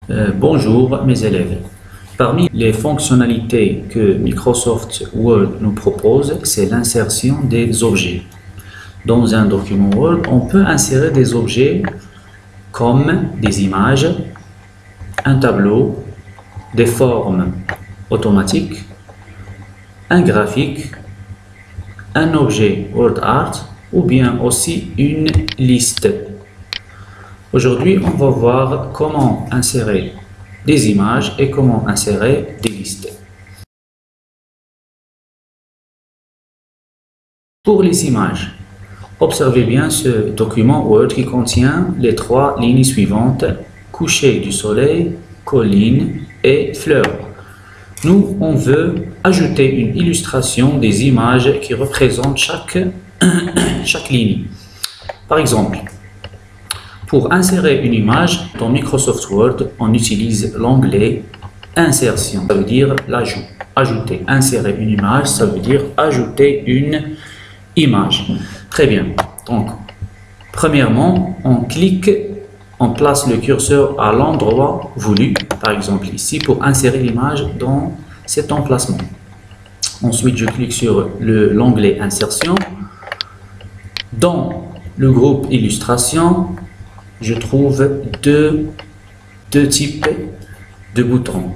Bonjour mes élèves. Parmi les fonctionnalités que Microsoft Word nous propose, c'est l'insertion des objets. Dans un document Word, on peut insérer des objets comme des images, un tableau, des formes automatiques, un graphique, un objet WordArt ou bien aussi une liste. Aujourd'hui, on va voir comment insérer des images et comment insérer des listes. Pour les images, observez bien ce document Word qui contient les trois lignes suivantes: coucher du soleil, colline et fleurs. Nous, on veut ajouter une illustration des images qui représentent chaque ligne. Par exemple, pour insérer une image dans Microsoft Word, on utilise l'onglet Insertion, ça veut dire l'ajout. Ajouter, insérer une image, ça veut dire ajouter une image. Très bien. Donc, premièrement, on place le curseur à l'endroit voulu, par exemple ici, pour insérer l'image dans cet emplacement. Ensuite, je clique sur l'onglet Insertion. Dans le groupe Illustration, je trouve deux types de boutons.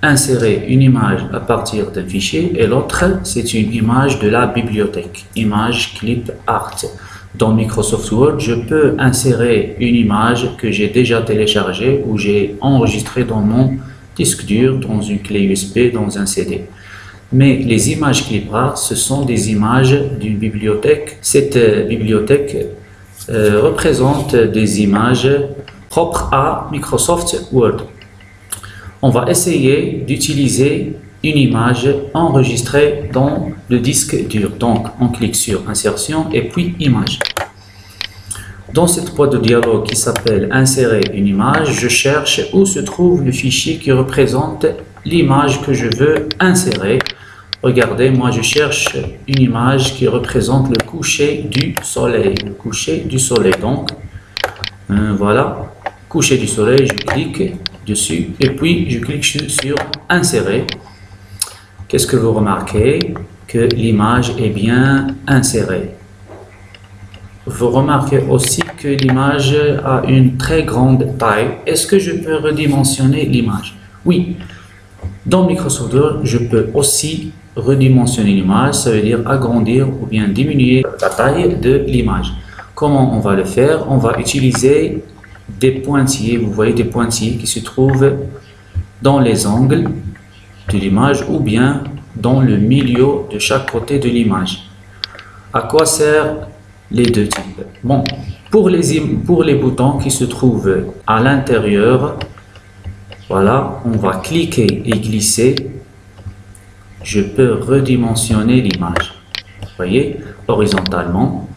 Insérer une image à partir d'un fichier et l'autre, c'est une image de la bibliothèque, image clip art. Dans Microsoft Word, je peux insérer une image que j'ai déjà téléchargée ou j'ai enregistrée dans mon disque dur, dans une clé USB, dans un CD. Mais les images clip art, ce sont des images d'une bibliothèque. Cette bibliothèque représente des images propres à Microsoft Word. On va essayer d'utiliser une image enregistrée dans le disque dur. Donc, on clique sur Insertion et puis Image. Dans cette boîte de dialogue qui s'appelle Insérer une image, je cherche où se trouve le fichier qui représente l'image que je veux insérer. Regardez, moi je cherche une image qui représente le coucher du soleil. Le coucher du soleil, donc voilà, coucher du soleil, je clique dessus et puis je clique sur Insérer. Qu'est-ce que vous remarquez? Que l'image est bien insérée. Vous remarquez aussi que l'image a une très grande taille. Est-ce que je peux redimensionner l'image? Oui. Dans Microsoft Word, je peux aussi redimensionner l'image, ça veut dire agrandir ou bien diminuer la taille de l'image. Comment on va le faire? On va utiliser des pointillés, vous voyez des pointillés qui se trouvent dans les angles de l'image ou bien dans le milieu de chaque côté de l'image. À quoi servent les deux types? Bon, pour les boutons qui se trouvent à l'intérieur, voilà, on va cliquer et glisser. Je peux redimensionner l'image. Vous voyez, horizontalement.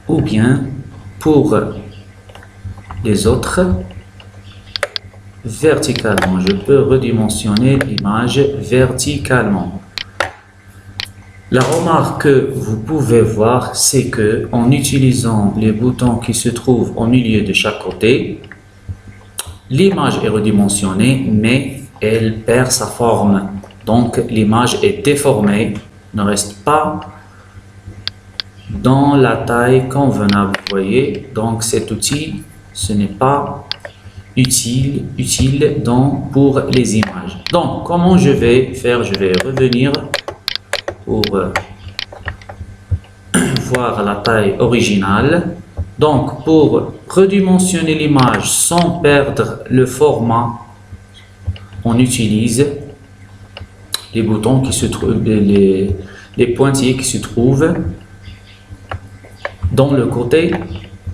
Ou bien, pour les autres, verticalement. Je peux redimensionner l'image verticalement. La remarque que vous pouvez voir, c'est que en utilisant les boutons qui se trouvent au milieu de chaque côté, l'image est redimensionnée, mais elle perd sa forme. Donc l'image est déformée, ne reste pas dans la taille convenable. Vous voyez, donc cet outil, ce n'est pas utile pour les images. Donc comment je vais faire? Je vais revenir pour voir la taille originale. Donc pour redimensionner l'image sans perdre le format, on utilise les boutons qui se trouvent, les pointillés qui se trouvent dans le côté.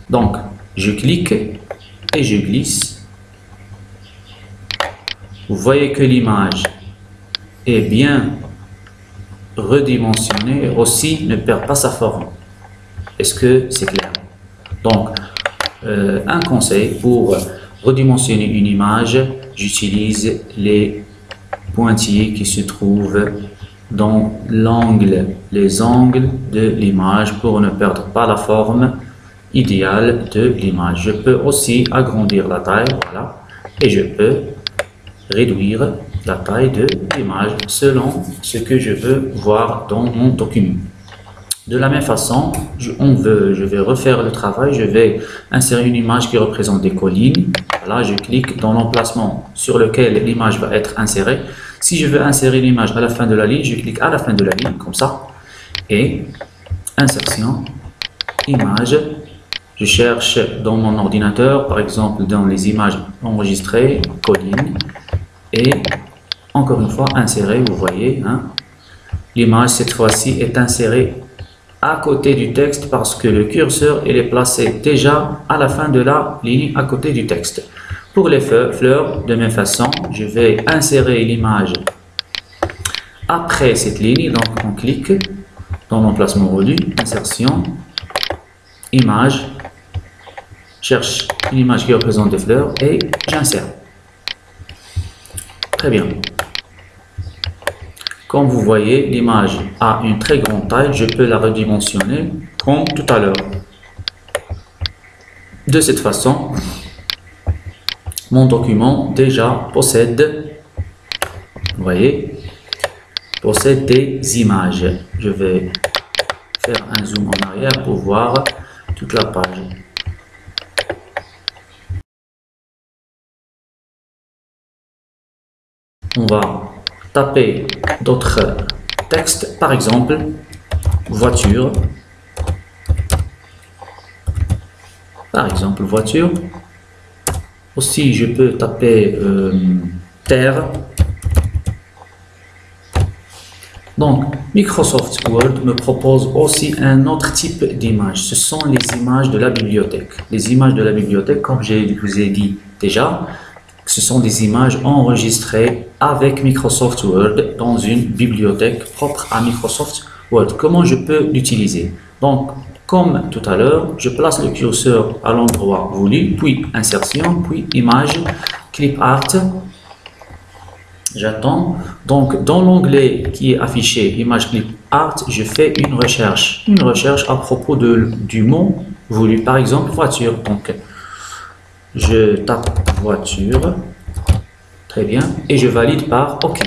Donc je clique et je glisse. Vous voyez que l'image est bien redimensionnée et aussi ne perd pas sa forme. Est-ce que c'est clair? Donc un conseil pour redimensionner une image, j'utilise les pointillés qui se trouvent dans les angles de l'image pour ne perdre pas la forme idéal de l'image. Je peux aussi agrandir la taille, voilà, et je peux réduire la taille de l'image selon ce que je veux voir dans mon document. De la même façon, je vais refaire le travail, je vais insérer une image qui représente des collines. Là, je clique dans l'emplacement sur lequel l'image va être insérée. Si je veux insérer l'image à la fin de la ligne, je clique à la fin de la ligne, comme ça, et insertion, image. Je cherche dans mon ordinateur, par exemple dans les images enregistrées, collines, et encore une fois, insérer, vous voyez, hein, l'image cette fois-ci est insérée à côté du texte parce que le curseur il est placé déjà à la fin de la ligne à côté du texte. Pour les fleurs, de même façon, je vais insérer l'image après cette ligne, donc on clique dans l'emplacement voulu, insertion, image, cherche une image qui représente des fleurs et j'insère. Très bien. Comme vous voyez, l'image a une très grande taille, je peux la redimensionner comme tout à l'heure. De cette façon, mon document déjà possède, vous voyez, possède des images. Je vais faire un zoom en arrière pour voir toute la page. On va taper d'autres textes, par exemple voiture, aussi je peux taper terre. Donc Microsoft Word me propose aussi un autre type d'image, ce sont les images de la bibliothèque. Les images de la bibliothèque, comme je vous ai dit déjà, ce sont des images enregistrées avec Microsoft Word dans une bibliothèque propre à Microsoft Word. Comment je peux l'utiliser? Donc, comme tout à l'heure, je place le curseur à l'endroit voulu, puis insertion, puis image, clip art. J'attends. Donc, dans l'onglet qui est affiché, image clip art, je fais une recherche à propos du mot voulu. Par exemple, voiture. Donc, je tape voiture, très bien, et je valide par OK.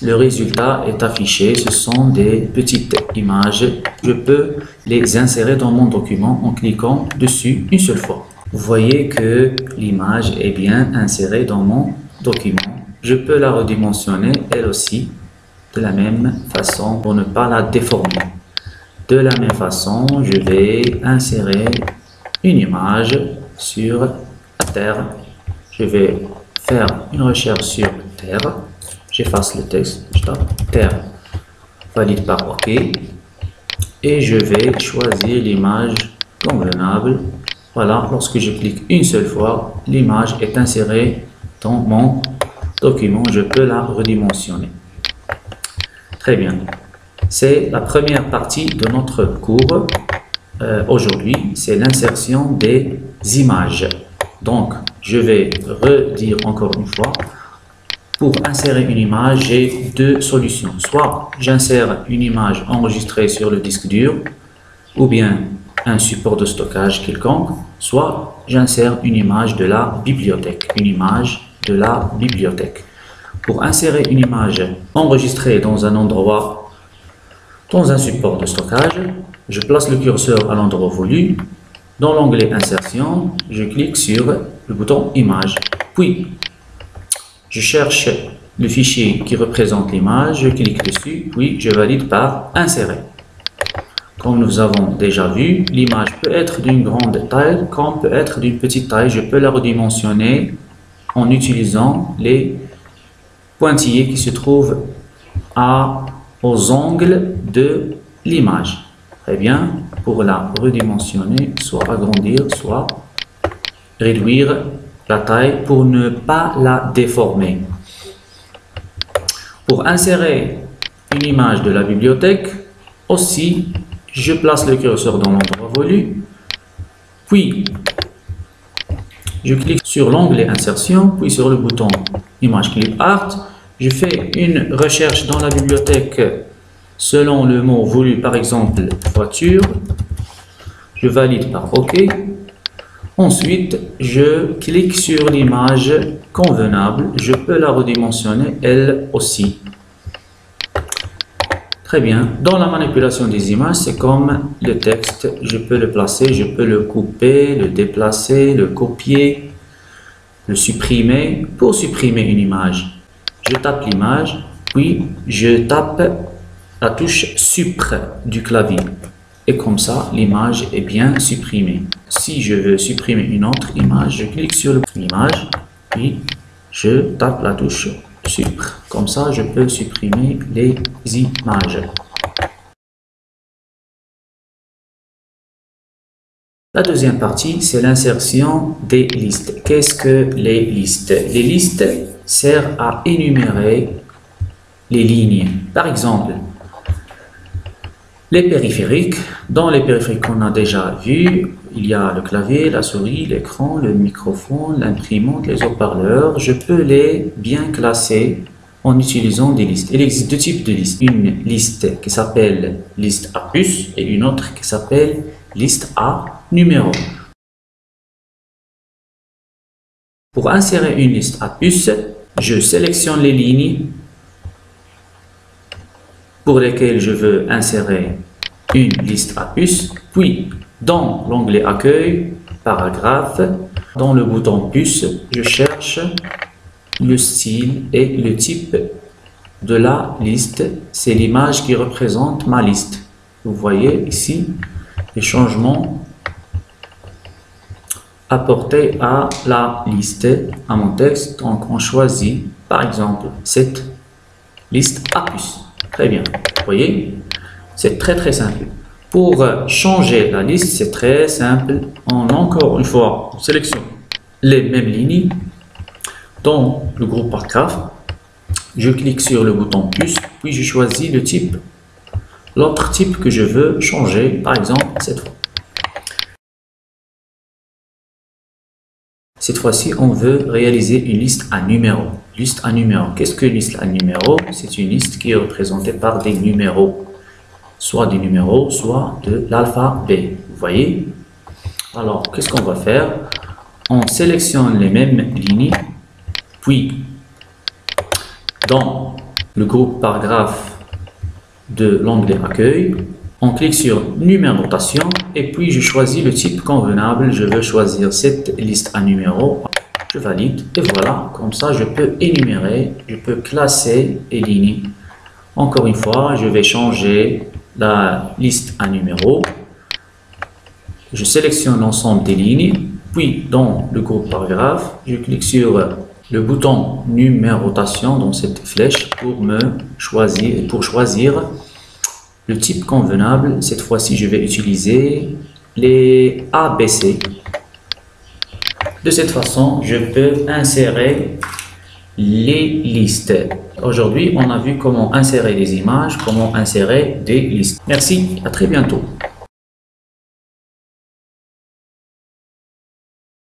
Le résultat est affiché, ce sont des petites images. Je peux les insérer dans mon document en cliquant dessus une seule fois. Vous voyez que l'image est bien insérée dans mon document. Je peux la redimensionner, elle aussi, de la même façon pour ne pas la déformer. De la même façon, je vais insérer une image sur terre. Je vais faire une recherche sur terre. J'efface le texte. Je tape terre. Valide par OK. Et je vais choisir l'image convenable. Voilà, lorsque je clique une seule fois, l'image est insérée dans mon document. Je peux la redimensionner. Très bien. C'est la première partie de notre cours. Aujourd'hui, c'est l'insertion des images. Donc, je vais redire encore une fois, pour insérer une image, j'ai deux solutions. Soit j'insère une image enregistrée sur le disque dur, ou bien un support de stockage quelconque, soit j'insère une image de la bibliothèque. Pour insérer une image enregistrée dans un endroit, dans un support de stockage, je place le curseur à l'endroit voulu. Dans l'onglet insertion, je clique sur le bouton image. Puis, je cherche le fichier qui représente l'image, je clique dessus, puis je valide par insérer. Comme nous avons déjà vu, l'image peut être d'une grande taille, comme peut être d'une petite taille. Je peux la redimensionner en utilisant les pointillés qui se trouvent aux angles de l'image. Très bien, pour la redimensionner, soit agrandir, soit réduire la taille pour ne pas la déformer. Pour insérer une image de la bibliothèque, aussi, je place le curseur dans l'endroit voulu, puis je clique sur l'onglet insertion, puis sur le bouton image clip art. Je fais une recherche dans la bibliothèque selon le mot voulu, par exemple voiture. Je valide par OK. Ensuite, je clique sur l'image convenable. Je peux la redimensionner elle aussi. Très bien. Dans la manipulation des images, c'est comme le texte. Je peux le placer, je peux le couper, le déplacer, le copier, le supprimer. Pour supprimer une image, je tape l'image, puis je tape la touche Supr du clavier. Et comme ça, l'image est bien supprimée. Si je veux supprimer une autre image, je clique sur l'image, puis je tape la touche Supr. Comme ça, je peux supprimer les images. La deuxième partie, c'est l'insertion des listes. Qu'est-ce que les listes? Les listes servent à énumérer les lignes. Par exemple, les périphériques. Dans les périphériques qu'on a déjà vus, il y a le clavier, la souris, l'écran, le microphone, l'imprimante, les haut-parleurs. Je peux les bien classer en utilisant des listes. Il existe deux types de listes. Une liste qui s'appelle liste à puce et une autre qui s'appelle liste à numéro. Pour insérer une liste à puce, je sélectionne les lignes pour lesquelles je veux insérer une liste à puce, puis dans l'onglet Accueil, Paragraphe, dans le bouton Puce, je cherche le style et le type de la liste. C'est l'image qui représente ma liste. Vous voyez ici les changements apportés à la liste, à mon texte. Donc on choisit par exemple cette liste à puce. Très bien, vous voyez, c'est très simple. Pour changer la liste, c'est très simple. Encore une fois, on sélectionne les mêmes lignes. Dans le groupe paragraphe, je clique sur le bouton plus, puis je choisis le type, l'autre type que je veux changer, par exemple cette fois. Cette fois-ci, on veut réaliser une liste à numéros. Liste à numéros. Qu'est-ce que liste à numéros? C'est une liste qui est représentée par des numéros. Soit des numéros, soit de l'alphabet. Vous voyez? Alors, qu'est-ce qu'on va faire? On sélectionne les mêmes lignes, puis dans le groupe paragraphe de l'onglet Accueil, on clique sur Numérotation et puis je choisis le type convenable. Je veux choisir cette liste à numéros. Je valide et voilà, comme ça je peux énumérer, je peux classer les lignes. Encore une fois, je vais changer la liste à numéros. Je sélectionne l'ensemble des lignes, puis dans le groupe paragraphe, je clique sur le bouton Numérotation dans cette flèche pour choisir le type convenable. Cette fois-ci, je vais utiliser les ABC. De cette façon, je peux insérer les listes. Aujourd'hui, on a vu comment insérer des images, comment insérer des listes. Merci, à très bientôt.